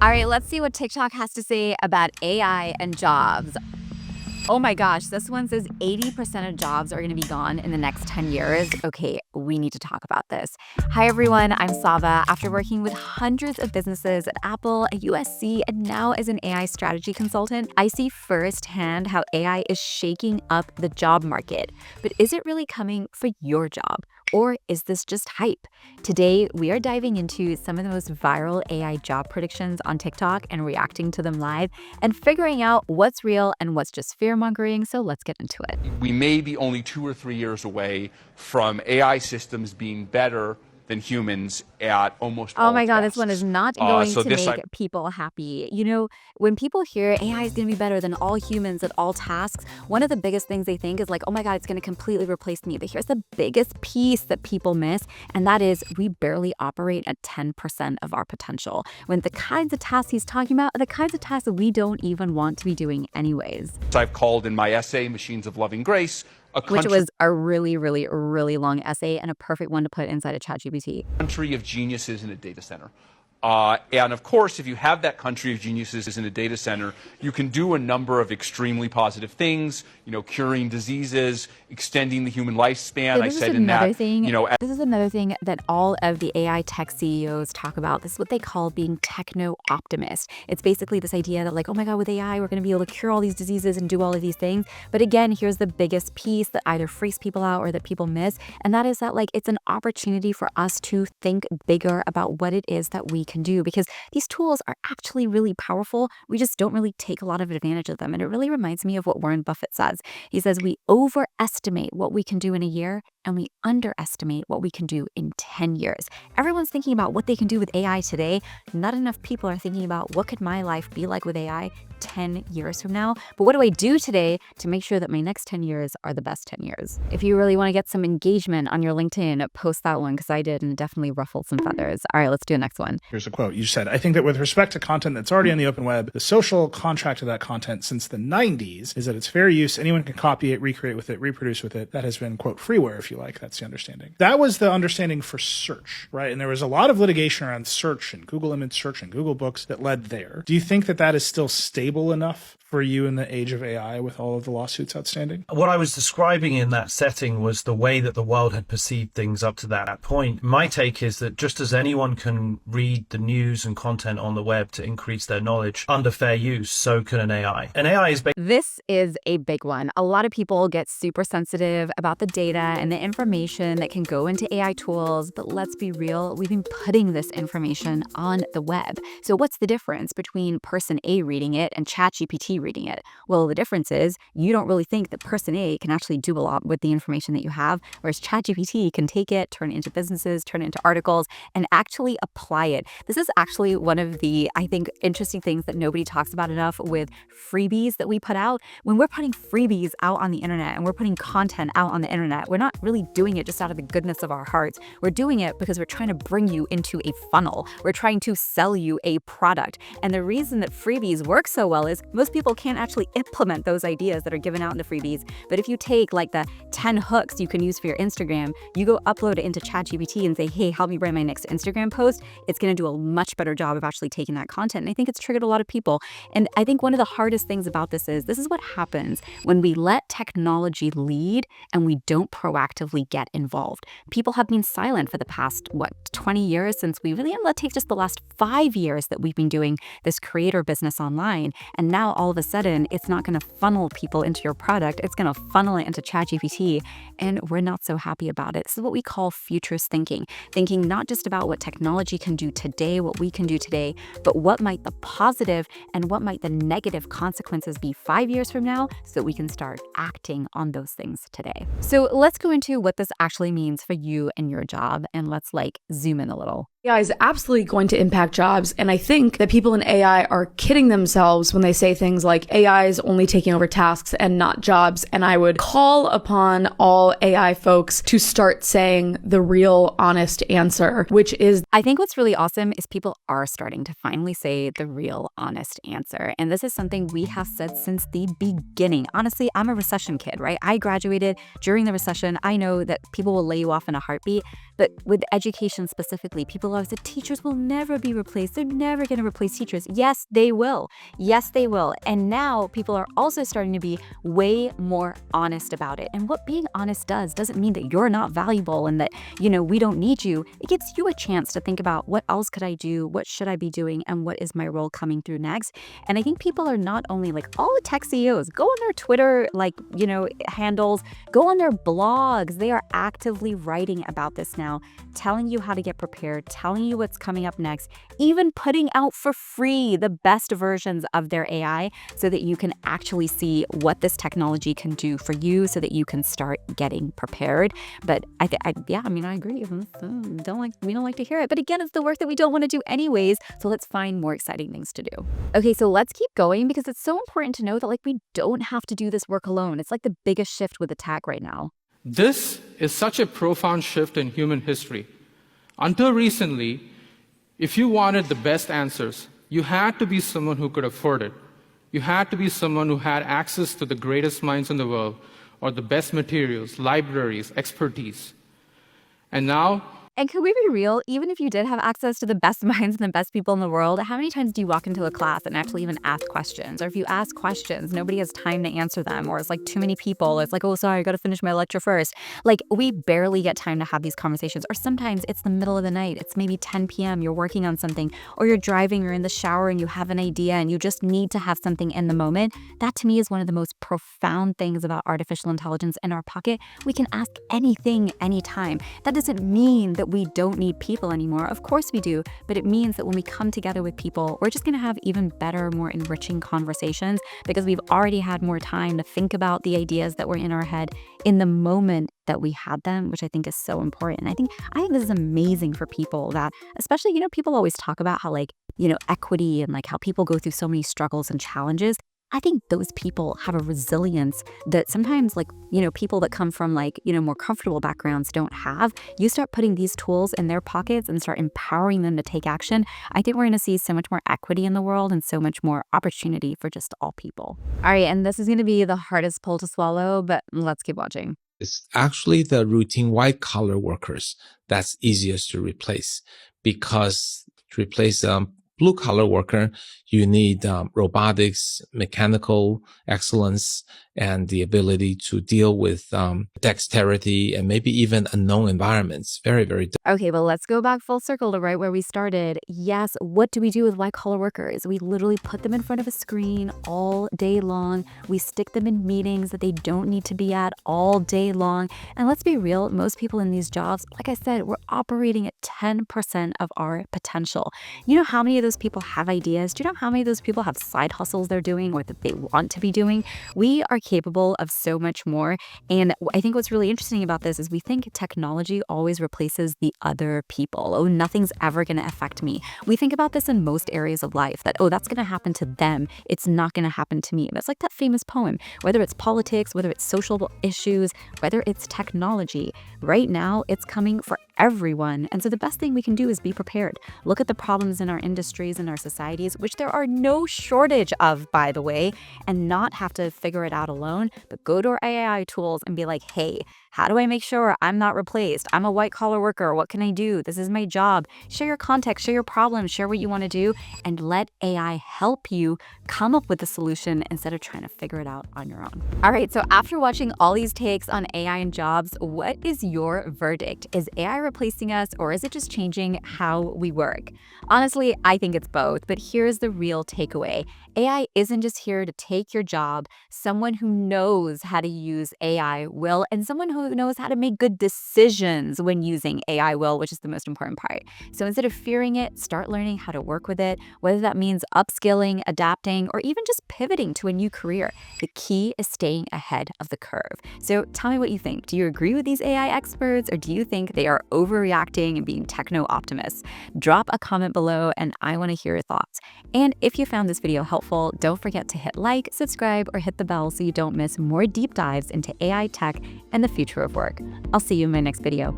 All right, let's see what TikTok has to say about AI and jobs. Oh my gosh, this one says 80% of jobs are going to be gone in the next 10 years. Okay, we need to talk about this. Hi everyone, I'm Sabba. After working with hundreds of businesses at Apple, at USC, and now as an AI strategy consultant, I see firsthand how AI is shaking up the job market. But is it really coming for your job? Or is this just hype? Today, we are diving into some of the most viral AI job predictions on TikTok and reacting to them live and figuring out what's real and what's just fear-mongering. So let's get into it. We may be only 2 or 3 years away from AI systems being better than humans at almost all Oh my God, tasks. this one is not going to make people happy. You know, when people hear AI is going to be better than all humans at all tasks, one of the biggest things they think is like, oh my God, it's going to completely replace me. But here's the biggest piece that people miss, and that is we barely operate at 10% of our potential. When the kinds of tasks he's talking about are the kinds of tasks that we don't even want to be doing anyways. I've called in my essay, Machines of Loving Grace, Which was a really, really, really long essay and a perfect one to put inside a ChatGPT. Country of geniuses in a data center. And of course, if you have that country of geniuses in a data center, you can do a number of extremely positive things, curing diseases, extending the human lifespan. This is another thing that all of the AI tech CEOs talk about. This is what they call being techno-optimist. It's basically this idea that like, oh my God, with AI, we're going to be able to cure all these diseases and do all of these things. But again, here's the biggest piece that either freaks people out or that people miss. And that is that like, it's an opportunity for us to think bigger about what it is that we can do, because these tools are actually really powerful. We just don't really take a lot of advantage of them. And it really reminds me of what Warren Buffett says. He says we overestimate what we can do in a year and we underestimate what we can do in 10 years. Everyone's thinking about what they can do with AI today. Not enough people are thinking about what could my life be like with AI 10 years from now. But what do I do today to make sure that my next 10 years are the best 10 years? If you really want to get some engagement on your LinkedIn, post that one because I did and it definitely ruffled some feathers. All right, let's do the next one. Here's a quote. You said, I think that with respect to content that's already on the open web, the social contract of that content since the 90s is that it's fair use. Anyone can copy it, recreate with it, reproduce with it. That has been, quote, freeware, if you like. That's the understanding. That was the understanding for search, right? And there was a lot of litigation around search and Google image search and Google Books that led there. Do you think that that is still stable enough for you in the age of AI with all of the lawsuits outstanding? What I was describing in that setting was the way that the world had perceived things up to that point. My take is that just as anyone can read the news and content on the web to increase their knowledge under fair use, so can an AI. An AI is This is a big one. A lot of people get super sensitive about the data and the information that can go into AI tools, but let's be real, we've been putting this information on the web. So what's the difference between person A reading it and ChatGPT reading it? Well, the difference is you don't really think that person A can actually do a lot with the information that you have, whereas ChatGPT can take it, turn it into businesses, turn it into articles, and actually apply it. This is actually one of the, I think, interesting things that nobody talks about enough with freebies that we put out. When we're putting freebies out on the internet and we're putting content out on the internet, we're not really doing it just out of the goodness of our hearts. We're doing it because we're trying to bring you into a funnel. We're trying to sell you a product. And the reason that freebies work so well is most people can't actually implement those ideas that are given out in the freebies. But if you take like the 10 hooks you can use for your Instagram, you go upload it into ChatGPT and say, hey, help me write my next Instagram post, it's going to do a much better job of actually taking that content. And I think it's triggered a lot of people. And I think one of the hardest things about this is what happens when we let technology lead and we don't proactively get involved. People have been silent for the past, 20 years since we really, let's take just the last 5 years that we've been doing this creator business online. And now all of a sudden, it's not going to funnel people into your product. It's going to funnel it into ChatGPT. And we're not so happy about it. This is what we call futures thinking. Thinking not just about what technology can do today, what we can do today, but what might the positive and what might the negative consequences be 5 years from now so that we can start acting on those things today. So let's go into what this actually means for you and your job. And let's zoom in a little. AI is absolutely going to impact jobs. And I think that people in AI are kidding themselves when they say things like AI is only taking over tasks and not jobs. And I would call upon all AI folks to start saying the real honest answer, which is I think what's really awesome is people are starting to finally say the real honest answer. And this is something we have said since the beginning. Honestly, I'm a recession kid, right? I graduated during the recession. I know that people will lay you off in a heartbeat. But with education specifically, people always say teachers will never be replaced. They're never going to replace teachers. Yes, they will. Yes, they will. And now people are also starting to be way more honest about it. And what being honest doesn't mean that you're not valuable and that, we don't need you. It gives you a chance to think about what else could I do? What should I be doing? And what is my role coming through next? And I think people are not only all the tech CEOs, go on their Twitter, handles, go on their blogs. They are actively writing about this now, telling you how to get prepared, telling you what's coming up next, even putting out for free the best versions of their AI so that you can actually see what this technology can do for you so that you can start getting prepared. But I agree. We don't like to hear it. But again, it's the work that we don't want to do anyways. So let's find more exciting things to do. Okay, so let's keep going because it's so important to know that we don't have to do this work alone. It's the biggest shift with the tech right now. This is such a profound shift in human history. Until recently, if you wanted the best answers, you had to be someone who could afford it. You had to be someone who had access to the greatest minds in the world or the best materials, libraries, expertise. And now, and can we be real? Even if you did have access to the best minds and the best people in the world, how many times do you walk into a class and actually even ask questions? Or if you ask questions, nobody has time to answer them. Or it's too many people. It's oh, sorry, I got to finish my lecture first. We barely get time to have these conversations. Or sometimes it's the middle of the night. It's maybe 10 p.m. You're working on something. Or you're driving, you're in the shower and you have an idea and you just need to have something in the moment. That to me is one of the most profound things about artificial intelligence in our pocket. We can ask anything, anytime. That doesn't mean that we don't need people anymore. Of course we do, but it means that when we come together with people, we're just going to have even better, more enriching conversations because we've already had more time to think about the ideas that were in our head in the moment that we had them, which I think is so important. I think this is amazing for people that, especially, people always talk about how equity and how people go through so many struggles and challenges. I think those people have a resilience that sometimes people that come from more comfortable backgrounds don't have. You start putting these tools in their pockets and start empowering them to take action. I think we're going to see so much more equity in the world and so much more opportunity for just all people. All right, and this is going to be the hardest pill to swallow, but let's keep watching. It's actually the routine white-collar workers that's easiest to replace because to replace blue-collar worker, you need robotics, mechanical excellence, and the ability to deal with dexterity and maybe even unknown environments. Very, very difficult. Okay, well, let's go back full circle to right where we started. Yes, what do we do with white-collar workers? We literally put them in front of a screen all day long. We stick them in meetings that they don't need to be at all day long. And let's be real, most people in these jobs, like I said, we're operating at 10% of our potential. You know how many of those people have ideas? Do you know how many of those people have side hustles they're doing or that they want to be doing? We are capable of so much more. And I think what's really interesting about this is we think technology always replaces the other people. Oh, nothing's ever going to affect me. We think about this in most areas of life that, oh, that's going to happen to them. It's not going to happen to me. That's like that famous poem, whether it's politics, whether it's social issues, whether it's technology. Right now, it's coming for everyone. And so the best thing we can do is be prepared. Look at the problems in our industries and our societies, which there are no shortage of, by the way, and not have to figure it out alone, but go to our AI tools and be like, hey, how do I make sure I'm not replaced? I'm a white collar worker. What can I do? This is my job. Share your context, share your problems, share what you want to do, and let AI help you come up with a solution instead of trying to figure it out on your own. All right, so after watching all these takes on AI and jobs, what is your verdict? Is AI replacing us or is it just changing how we work? Honestly, I think it's both, but here's the real takeaway. AI isn't just here to take your job. Someone who knows how to use AI will, and someone who knows how to make good decisions when using AI will, which is the most important part. So instead of fearing it, start learning how to work with it, whether that means upskilling, adapting, or even just pivoting to a new career. The key is staying ahead of the curve. So tell me what you think. Do you agree with these AI experts, or do you think they are overreacting and being techno-optimists? Drop a comment below and I want to hear your thoughts. And if you found this video helpful, don't forget to hit like, subscribe, or hit the bell so you don't miss more deep dives into AI tech and the future of work. I'll see you in my next video.